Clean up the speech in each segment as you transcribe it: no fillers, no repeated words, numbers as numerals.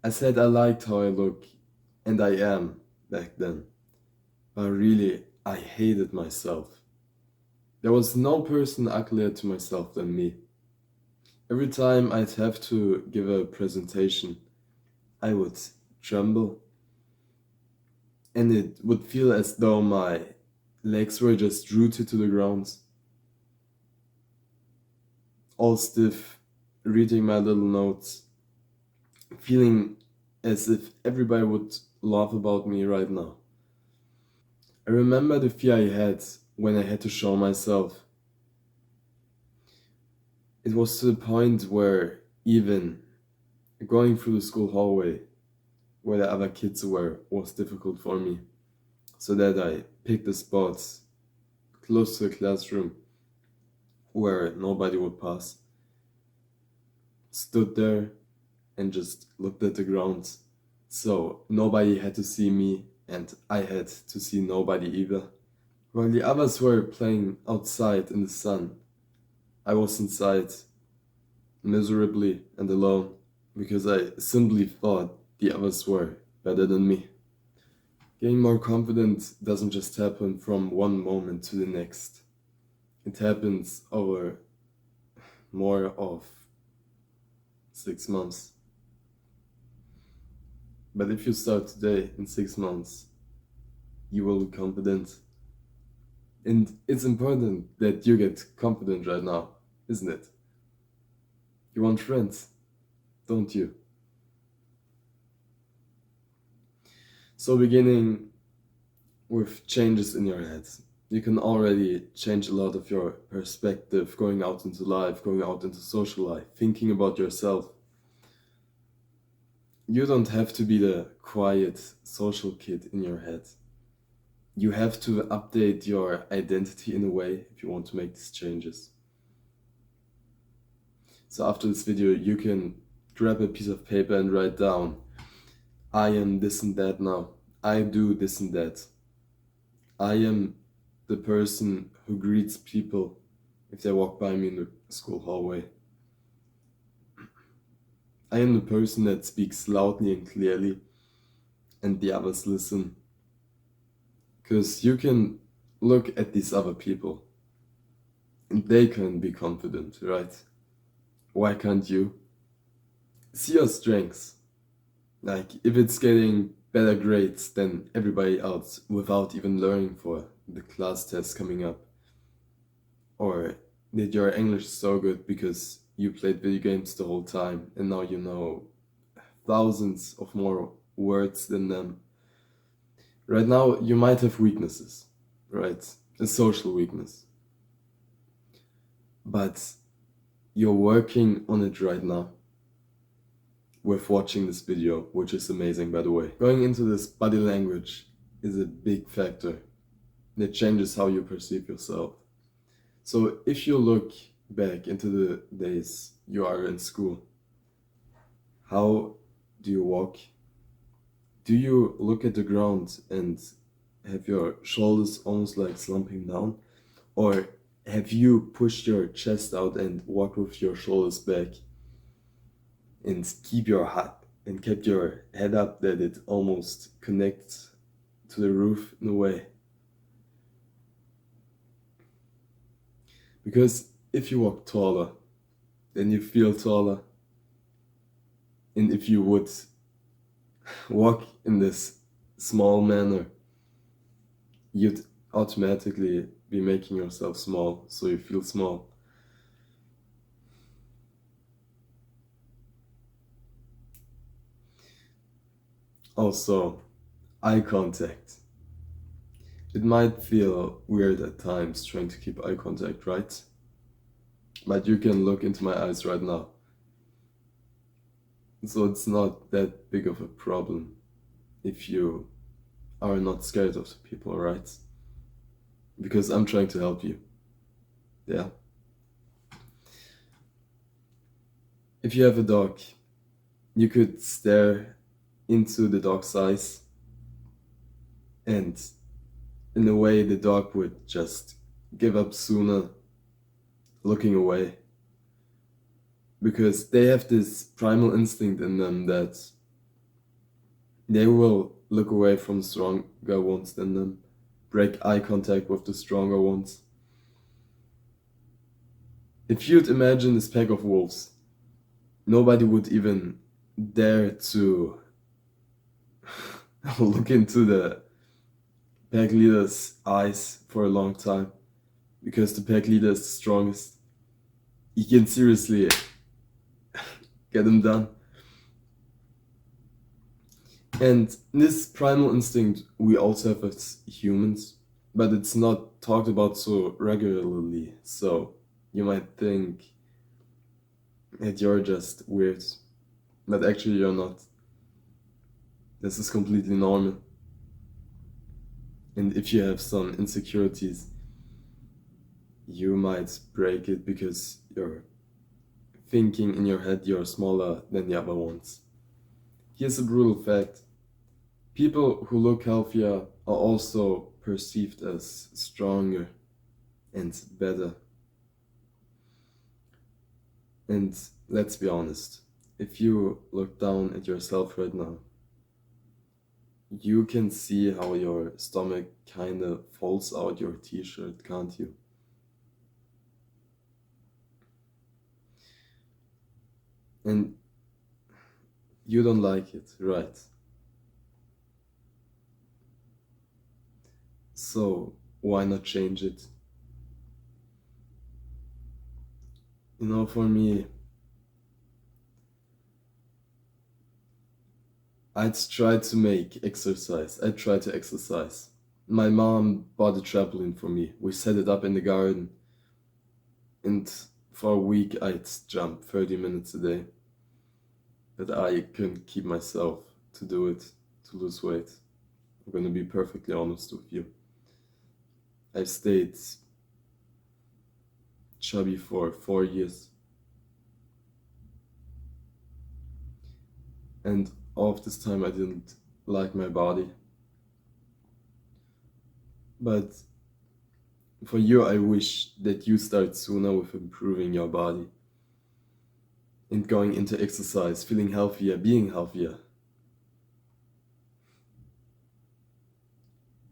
I said I liked how I look, and I am back then. But really, I hated myself. There was no person uglier to myself than me. Every time I'd have to give a presentation, I would tremble, and it would feel as though my legs were just rooted to the ground, all stiff, reading my little notes, feeling as if everybody would laugh about me right now. I remember the fear I had when I had to show myself. It was to the point where even going through the school hallway where the other kids were was difficult for me, so that I picked a spot close to the classroom where nobody would pass, stood there, and just looked at the ground. So nobody had to see me, and I had to see nobody either. While the others were playing outside in the sun, I was inside, miserably and alone, because I simply thought the others were better than me. Getting more confident doesn't just happen from one moment to the next. It happens over more of 6 months. But if you start today, in 6 months, you will be confident. And it's important that you get confident right now, isn't it? You want friends, don't you? So, beginning with changes in your head, you can already change a lot of your perspective going out into life, going out into social life, thinking about yourself. You don't have to be the quiet social kid in your head. You have to update your identity in a way if you want to make these changes. So after this video, you can grab a piece of paper and write down, I am this and that now. I do this and that. I am the person who greets people if they walk by me in the school hallway. I am the person that speaks loudly and clearly, and the others listen. Because you can look at these other people, and they can be confident, right? Why can't you? See your strengths. Like, if it's getting better grades than everybody else without even learning for the class test coming up, or that your English is so good because you played video games the whole time and now you know thousands of more words than them. Right now, you might have weaknesses, right? A social weakness. But you're working on it right now with watching this video, which is amazing, by the way. Going into this, body language is a big factor that changes how you perceive yourself. So if you look back into the days you are in school, how do you walk? Do you look at the ground and have your shoulders almost like slumping down? Or have you pushed your chest out and walk with your shoulders back and kept your head up that it almost connects to the roof in a way? Because if you walk taller, then you feel taller. And if you would walk in this small manner, you'd automatically be making yourself small, so you feel small. Also, eye contact. It might feel weird at times trying to keep eye contact, right? But you can look into my eyes right now. So it's not that big of a problem if you are not scared of the people, right? Because I'm trying to help you. Yeah. If you have a dog, you could stare into the dog's eyes, and in a way, the dog would just give up sooner, looking away. Because they have this primal instinct in them that They will look away from stronger ones than them, break eye contact with the stronger ones. If you'd imagine this pack of wolves, nobody would even dare to look into the pack leader's eyes for a long time, because the pack leader is the strongest. He can seriously get him done. And this primal instinct we also have as humans, but it's not talked about so regularly, so you might think that you're just weird, but actually you're not. This is completely normal. And if you have some insecurities, you might break it because you're thinking in your head you're smaller than the other ones. Here's a brutal fact. People who look healthier are also perceived as stronger and better. And let's be honest, if you look down at yourself right now, you can see how your stomach kinda falls out your t-shirt, can't you? And you don't like it, right? So why not change it? You know, for me, I'd try to make exercise. I try to exercise. My mom bought a trampoline for me. We set it up in the garden. And for a week, I'd jump 30 minutes a day. But I couldn't keep myself to do it, to lose weight. I'm gonna be perfectly honest with you. I've stayed chubby for 4 years. And all of this time, I didn't like my body. But for you, I wish that you start sooner with improving your body and going into exercise, feeling healthier, being healthier.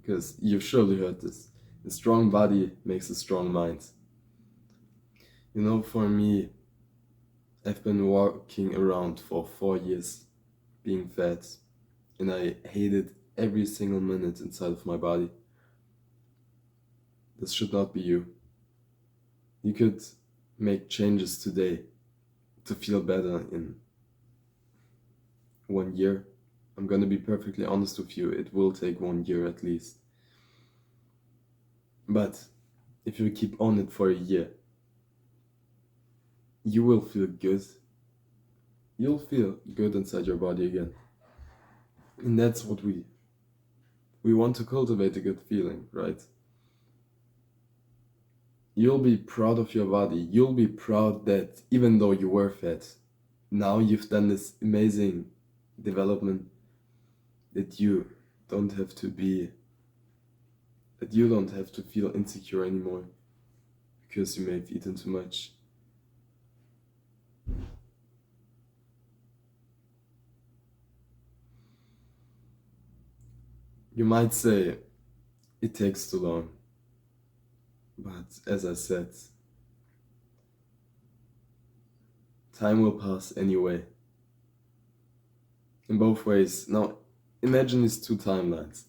Because you've surely heard this. A strong body makes a strong mind. You know, for me, I've been walking around for 4 years, being fat, and I hated every single minute inside of my body. This should not be you. You could make changes today to feel better in 1 year. I'm gonna be perfectly honest with you, it will take 1 year at least. But if you keep on it for a year, you will feel good. You'll feel good inside your body again. And that's what we want to cultivate a good feeling, right? You'll be proud of your body. You'll be proud that even though you were fat, now you've done this amazing development that you don't have to feel insecure anymore because you may have eaten too much. You might say it takes too long, but as I said, time will pass anyway. In both ways. Now, imagine these two timelines.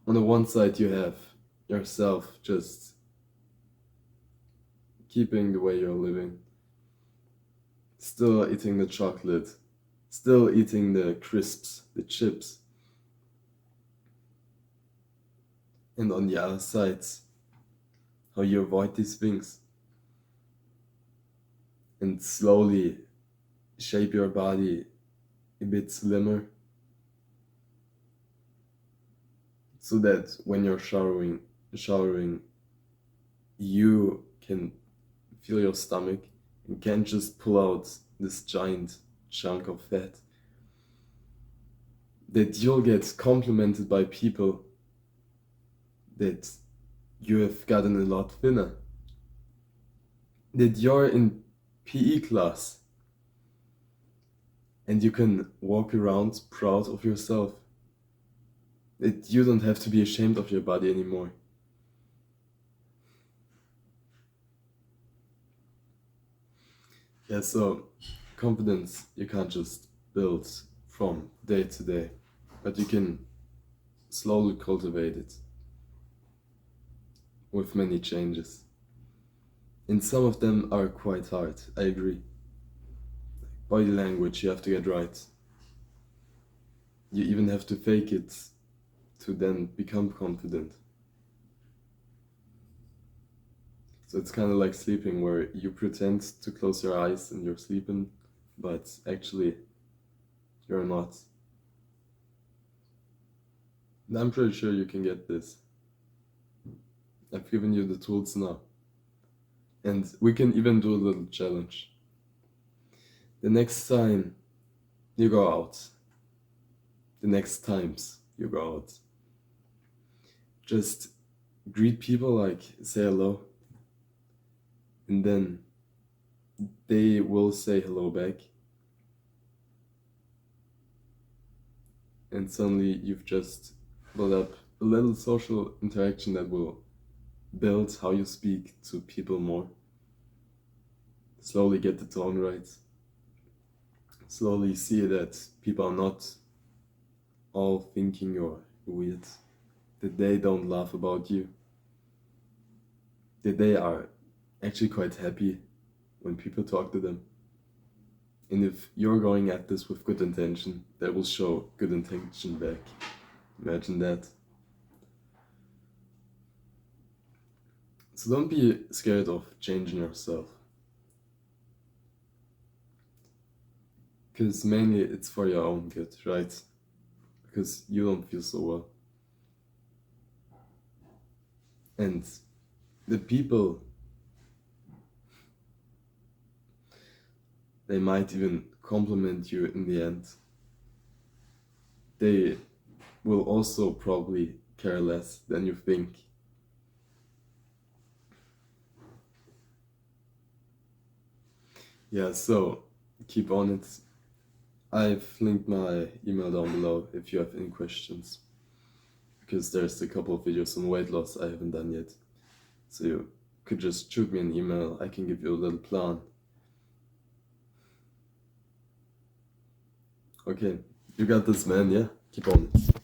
On the one side, you have yourself just keeping the way you're living, still eating the chocolate, still eating the crisps, the chips. And on the other side, how you avoid these things and slowly shape your body a bit slimmer so that when you're showering, you can feel your stomach and can't just pull out this giant chunk of fat. That you'll get complimented by people that you have gotten a lot thinner. That you're in PE class and you can walk around proud of yourself You don't have to be ashamed of your body anymore. Yeah, so confidence you can't just build from day to day, but you can slowly cultivate it with many changes. And some of them are quite hard, I agree. Body language you have to get right. You even have to fake it to then become confident. So it's kind of like sleeping, where you pretend to close your eyes and you're sleeping, but actually you're not. And I'm pretty sure you can get this. I've given you the tools now. And we can even do a little challenge. The next time you go out, the next times you go out, just greet people, like say hello, and then they will say hello back. And suddenly you've just built up a little social interaction that will build how you speak to people more. Slowly get the tone right. Slowly see that people are not all thinking you're weird, that they don't laugh about you, that they are actually quite happy when people talk to them. And if you're going at this with good intention, they will show good intention back. Imagine that. So don't be scared of changing yourself. Because mainly it's for your own good, right? Because you don't feel so well. And the people, they might even compliment you in the end. They will also probably care less than you think. Yeah, so keep on it. I've linked my email down below if you have any questions, because there's a couple of videos on weight loss I haven't done yet. So you could just shoot me an email, I can give you a little plan. Okay, you got this, man, yeah? Keep on it.